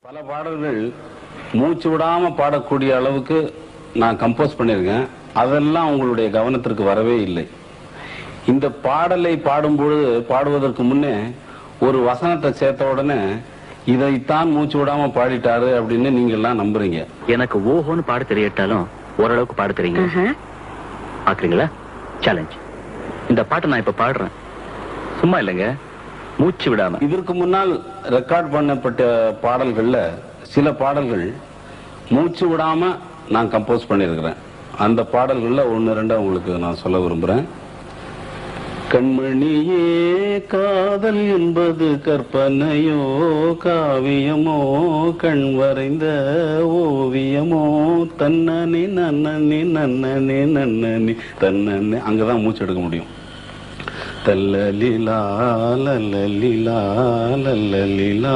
பல பாடல்கள் மூச்சு விடாம பாடக்கூடிய அளவுக்கு நான் கம்போஸ் பண்ணியிருக்கேன். அதெல்லாம் உங்களுடைய கவனத்திற்கு வரவே இல்லை. இந்த பாடலை பாடுவதற்கு முன்னே ஒரு வசனத்தை சேர்த்த உடனே இதைத்தான் மூச்சு விடாம பாடிட்டாரு அப்படின்னு நீங்க எல்லாம் நம்புறீங்க. எனக்கு ஓஹோன்னு பாட தெரியட்டாலும் ஓரளவுக்கு பாட தெரியுங்க. பாக்குறீங்களா? சேலஞ்ச். இந்த பாட்டை நான் இப்ப பாடுறேன், சும்மா இல்லைங்க, மூச்சு விடாம. இதற்கு முன்னால் ரெக்கார்ட் பண்ணப்பட்ட பாடல்கள்ல சில பாடல்கள் மூச்சு விடாம நான் கம்போஸ் பண்ணியிருக்கிறேன். அந்த பாடல்கள்ல ஒன்னு ரெண்டா உங்களுக்கு நான் சொல்ல விரும்புறேன். கண்மணியே, காதல் என்பது கற்பனையோ காவியமோ கண் வரைந்த ஓவியமோ தன்னனே நன்னனே நன்னனே நன்னனே தன்னனே. அங்கதான் மூச்சு எடுக்க முடியும். தல்லலிலா லல்லலிலா லல்லலிலா.